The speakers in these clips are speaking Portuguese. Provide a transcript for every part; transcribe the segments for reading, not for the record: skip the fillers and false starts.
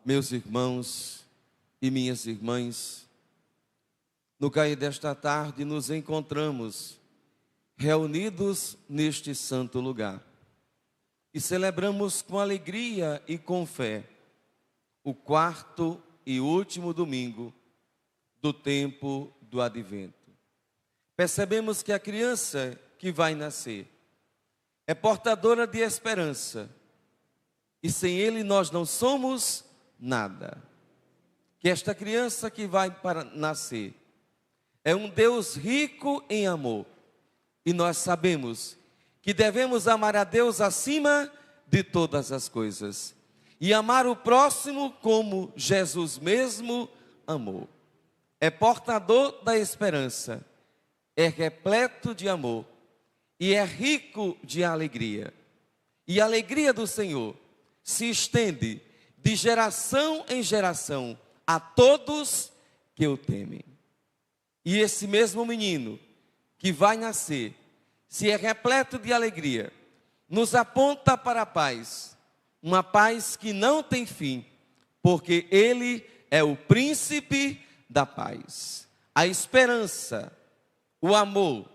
Meus irmãos e minhas irmãs, no cair desta tarde nos encontramos reunidos neste santo lugar e celebramos com alegria e com fé o quarto e último domingo do tempo do Advento. Percebemos que a criança que vai nascer é portadora de esperança e sem ele nós não somos nada. Que esta criança que vai para nascer é um Deus rico em amor. E nós sabemos que devemos amar a Deus acima de todas as coisas. E amar o próximo como Jesus mesmo amou. É portador da esperança, é repleto de amor e é rico de alegria. E a alegria do Senhor se estende de geração em geração a todos que o temem. E esse mesmo menino que vai nascer, se é repleto de alegria, nos aponta para a paz, uma paz que não tem fim, porque ele é o príncipe da paz. A esperança, o amor,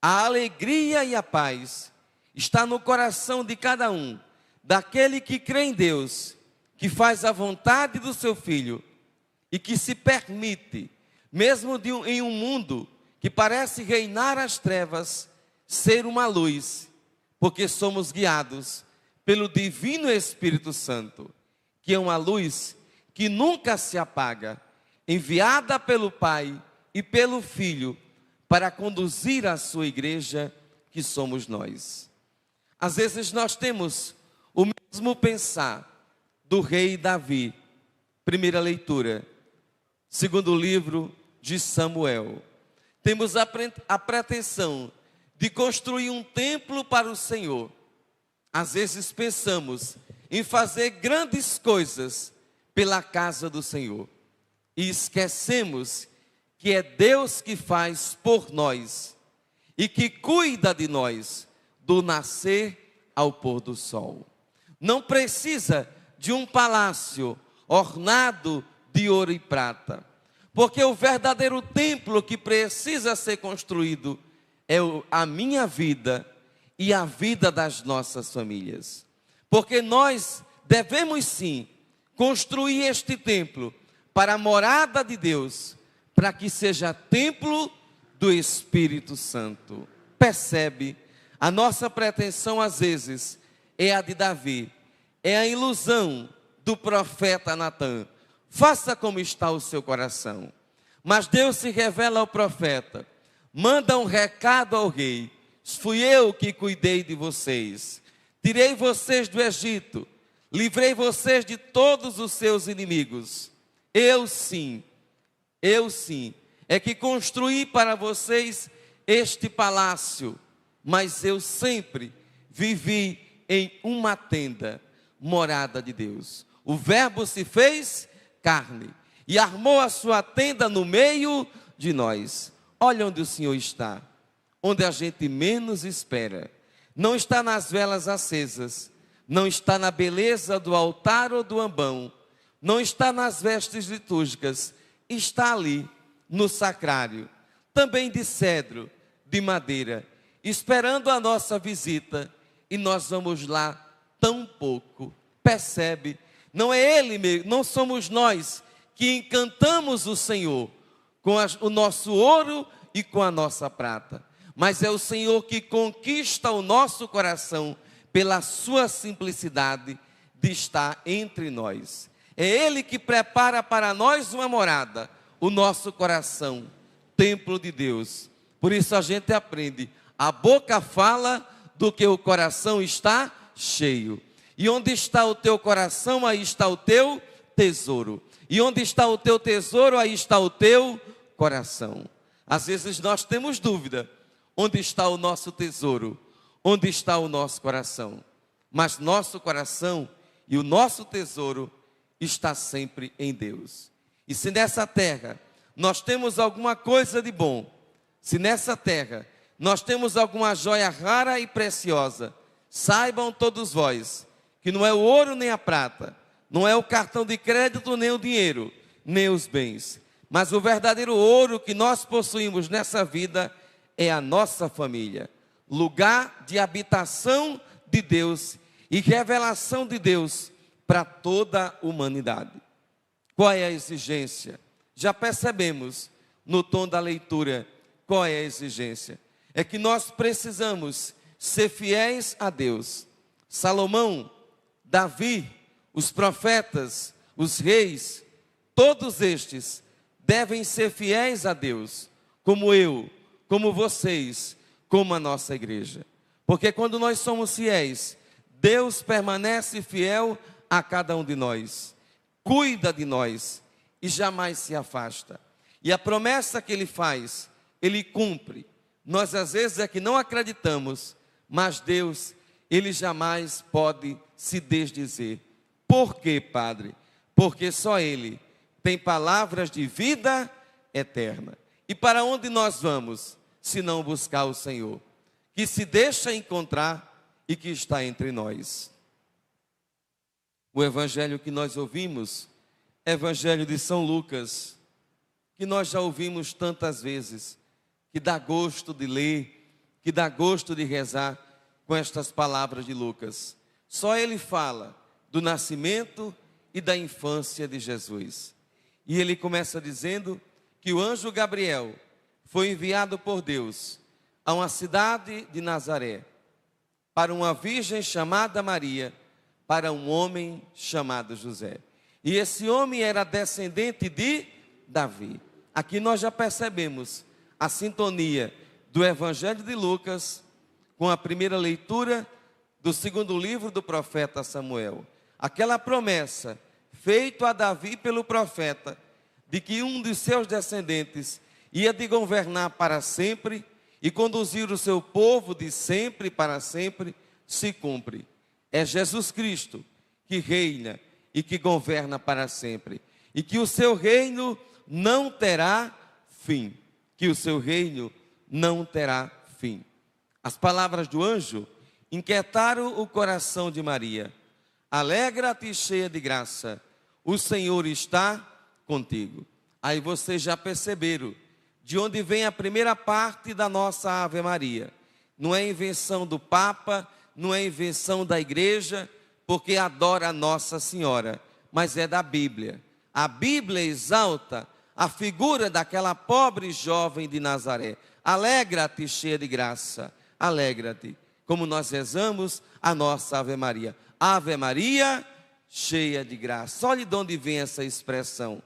a alegria e a paz está no coração de cada um, daquele que crê em Deus, que faz a vontade do seu Filho e que se permite, mesmo em um mundo que parece reinar as trevas, ser uma luz, porque somos guiados pelo Divino Espírito Santo, que é uma luz que nunca se apaga, enviada pelo Pai e pelo Filho para conduzir a sua igreja, que somos nós. Às vezes nós temos o mesmo pensar do rei Davi. Primeira leitura, segundo livro de Samuel. Temos a pretensão de construir um templo para o Senhor. Às vezes pensamos em fazer grandes coisas pela casa do Senhor. E esquecemos que é Deus que faz por nós e que cuida de nós do nascer ao pôr do sol. Não precisa de um palácio ornado de ouro e prata, porque o verdadeiro templo que precisa ser construído é a minha vida e a vida das nossas famílias. Porque nós devemos sim construir este templo para a morada de Deus, para que seja templo do Espírito Santo. Percebe? A nossa pretensão às vezes é a de Davi, é a ilusão do profeta Natã. Faça como está o seu coração. Mas Deus se revela ao profeta, manda um recado ao rei: fui eu que cuidei de vocês, tirei vocês do Egito, livrei vocês de todos os seus inimigos. Eu sim, é que construí para vocês este palácio, mas eu sempre vivi em uma tenda, morada de Deus. O Verbo se fez carne e armou a sua tenda no meio de nós. Olha onde o Senhor está, onde a gente menos espera. Não está nas velas acesas, não está na beleza do altar ou do ambão, não está nas vestes litúrgicas, está ali no sacrário, também de cedro, de madeira, esperando a nossa visita, e nós vamos lá tão pouco. Percebe? Não é Ele, não somos nós que encantamos o Senhor com o nosso ouro e com a nossa prata, mas é o Senhor que conquista o nosso coração pela sua simplicidade de estar entre nós. É Ele que prepara para nós uma morada, o nosso coração, templo de Deus. Por isso a gente aprende, a boca fala do que o coração está cheio. E onde está o teu coração, aí está o teu tesouro. E onde está o teu tesouro, aí está o teu coração. Às vezes nós temos dúvida, onde está o nosso tesouro? Onde está o nosso coração? Mas nosso coração e o nosso tesouro está sempre em Deus. E se nessa terra nós temos alguma coisa de bom, se nessa terra nós temos alguma joia rara e preciosa, saibam todos vós que não é o ouro nem a prata, Não é o cartão de crédito, nem o dinheiro, nem os bens. Mas o verdadeiro ouro que nós possuímos nessa vida é a nossa família. Lugar de habitação de Deus e revelação de Deus para toda a humanidade. Qual é a exigência? Já percebemos no tom da leitura qual é a exigência. É que nós precisamos ser fiéis a Deus. Salomão, Davi, os profetas, os reis, todos estes devem ser fiéis a Deus, como eu, como vocês, como a nossa igreja. Porque quando nós somos fiéis, Deus permanece fiel a cada um de nós, cuida de nós e jamais se afasta. E a promessa que Ele faz, Ele cumpre. Nós às vezes é que não acreditamos, mas Deus, Ele jamais pode se desdizer. Por quê, Padre? Porque só Ele tem palavras de vida eterna. E para onde nós vamos, se não buscar o Senhor, que se deixa encontrar e que está entre nós? O evangelho que nós ouvimos, evangelho de São Lucas, que nós já ouvimos tantas vezes, que dá gosto de ler, que dá gosto de rezar com estas palavras de Lucas. Só ele fala do nascimento e da infância de Jesus. E ele começa dizendo que o anjo Gabriel foi enviado por Deus a uma cidade de Nazaré, para uma virgem chamada Maria, para um homem chamado José. E esse homem era descendente de Davi. Aqui nós já percebemos a sintonia do Evangelho de Lucas com a primeira leitura do segundo livro do profeta Samuel. Aquela promessa feita a Davi pelo profeta, de que um de seus descendentes ia de governar para sempre e conduzir o seu povo de sempre para sempre, se cumpre. É Jesus Cristo que reina e que governa para sempre. E que o seu reino não terá fim. Que o seu reino não terá fim. As palavras do anjo inquietaram o coração de Maria. Alegra-te, cheia de graça, o Senhor está contigo. Aí vocês já perceberam de onde vem a primeira parte da nossa Ave Maria. Não é invenção do Papa, não é invenção da igreja, porque adora a Nossa Senhora, mas é da Bíblia. A Bíblia exalta a figura daquela pobre jovem de Nazaré. Alegra-te, cheia de graça, alegra-te. Como nós rezamos a nossa Ave Maria. Ave Maria, cheia de graça. Olha de onde vem essa expressão.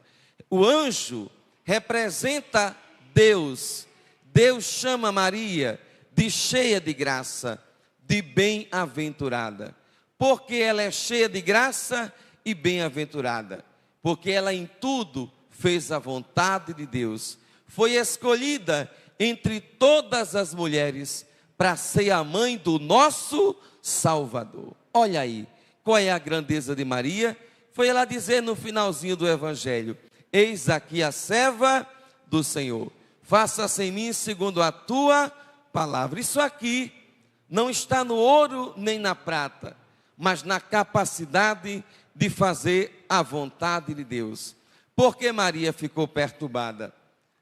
O anjo representa Deus. Deus chama Maria de cheia de graça, de bem-aventurada. Porque ela é cheia de graça e bem-aventurada. Porque ela em tudo fez a vontade de Deus. Foi escolhida entre todas as mulheres para ser a mãe do nosso Salvador. Olha aí, qual é a grandeza de Maria? Foi ela dizer no finalzinho do Evangelho: eis aqui a serva do Senhor, faça-se em mim segundo a tua palavra. Isso aqui não está no ouro nem na prata, mas na capacidade de fazer a vontade de Deus. Por que Maria ficou perturbada?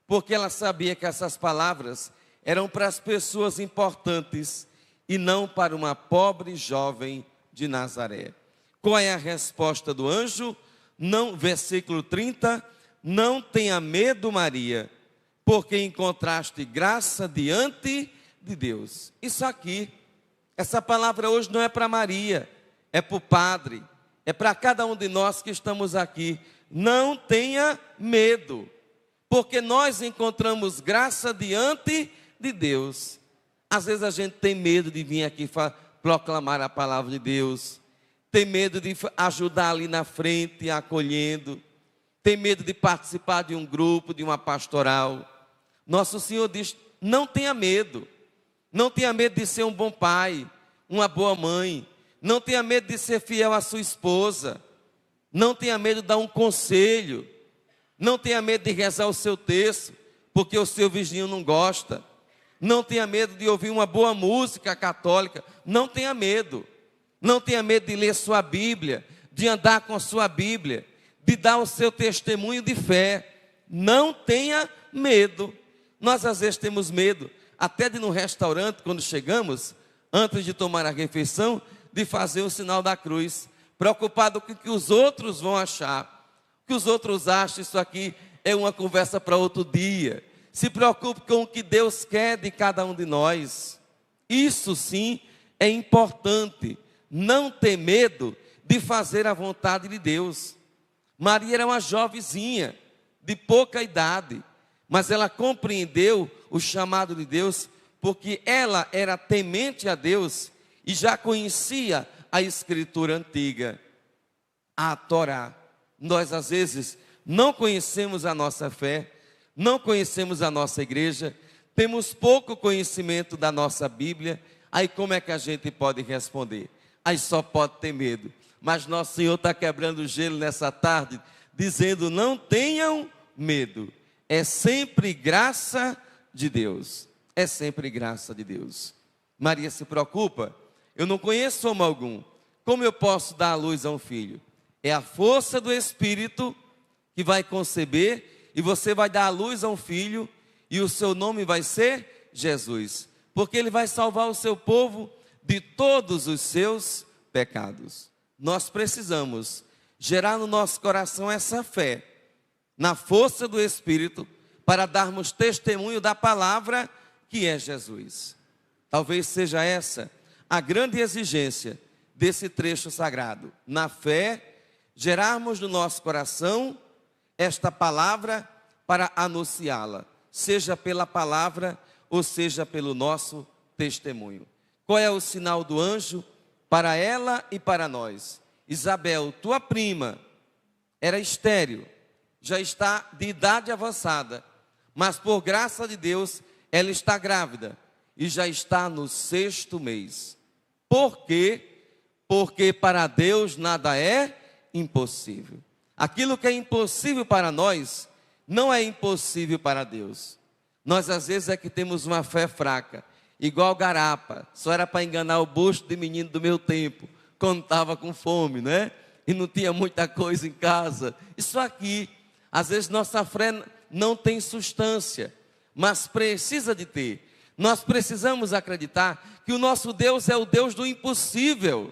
Porque ela sabia que essas palavras eram para as pessoas importantes e não para uma pobre jovem de Nazaré. Qual é a resposta do anjo? Não, versículo 30, não tenha medo, Maria, porque encontraste graça diante de Deus. Isso aqui, essa palavra hoje não é para Maria, é para o Padre, é para cada um de nós que estamos aqui. Não tenha medo, porque nós encontramos graça diante de Deus. Às vezes a gente tem medo de vir aqui proclamar a palavra de Deus, tem medo de ajudar ali na frente, acolhendo, tem medo de participar de um grupo, de uma pastoral. Nosso Senhor diz: não tenha medo, não tenha medo de ser um bom pai, uma boa mãe, não tenha medo de ser fiel à sua esposa, não tenha medo de dar um conselho, não tenha medo de rezar o seu texto, porque o seu vizinho não gosta, não tenha medo de ouvir uma boa música católica, não tenha medo de ler sua Bíblia, de andar com a sua Bíblia, de dar o seu testemunho de fé. Não tenha medo. Nós às vezes temos medo, até de ir num restaurante, quando chegamos, antes de tomar a refeição, de fazer o sinal da cruz, preocupado com o que os outros vão achar, o que os outros acham. Isso aqui é uma conversa para outro dia. Se preocupe com o que Deus quer de cada um de nós. Isso sim é importante, não ter medo de fazer a vontade de Deus. Maria era uma jovenzinha, de pouca idade, mas ela compreendeu o chamado de Deus, porque ela era temente a Deus e já conhecia a Escritura antiga, a Torá. Nós às vezes não conhecemos a nossa fé, não conhecemos a nossa igreja, temos pouco conhecimento da nossa Bíblia. Aí como é que a gente pode responder? Aí só pode ter medo. Mas nosso Senhor está quebrando o gelo nessa tarde, dizendo: não tenham medo. É sempre graça de Deus. É sempre graça de Deus. Maria se preocupa: eu não conheço homem algum, como eu posso dar à luz a um filho? É a força do Espírito que vai conceber, e você vai dar à luz a um filho, e o seu nome vai ser Jesus, porque ele vai salvar o seu povo de todos os seus pecados. Nós precisamos gerar no nosso coração essa fé, na força do Espírito, para darmos testemunho da palavra que é Jesus. Talvez seja essa a grande exigência desse trecho sagrado. Na fé, gerarmos no nosso coração esta palavra para anunciá-la, seja pela palavra ou seja pelo nosso testemunho. Qual é o sinal do anjo para ela e para nós? Isabel, tua prima, era estéril, já está de idade avançada, mas por graça de Deus, ela está grávida e já está no 6º mês. Por quê? Porque para Deus nada é impossível. Aquilo que é impossível para nós, não é impossível para Deus. Nós às vezes é que temos uma fé fraca, igual garapa, só era para enganar o busto de menino do meu tempo, quando estava com fome, né? E não tinha muita coisa em casa. Isso aqui, às vezes nossa fé não tem substância, mas precisa de ter. Nós precisamos acreditar que o nosso Deus é o Deus do impossível.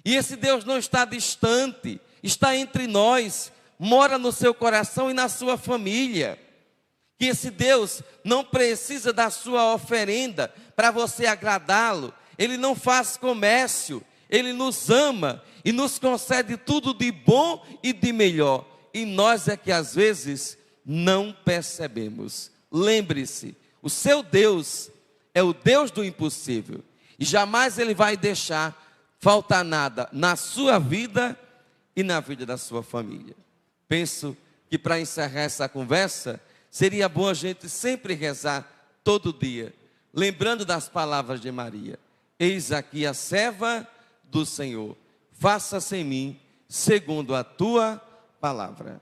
E esse Deus não está distante, está entre nós, mora no seu coração e na sua família. Que esse Deus não precisa da sua oferenda para você agradá-lo. Ele não faz comércio, ele nos ama e nos concede tudo de bom e de melhor. E nós é que às vezes não percebemos. Lembre-se, o seu Deus é o Deus do impossível. E jamais ele vai deixar faltar nada na sua vida e na vida da sua família. Penso que para encerrar essa conversa, seria bom a gente sempre rezar todo dia, lembrando das palavras de Maria: eis aqui a serva do Senhor, faça-se em mim segundo a tua palavra.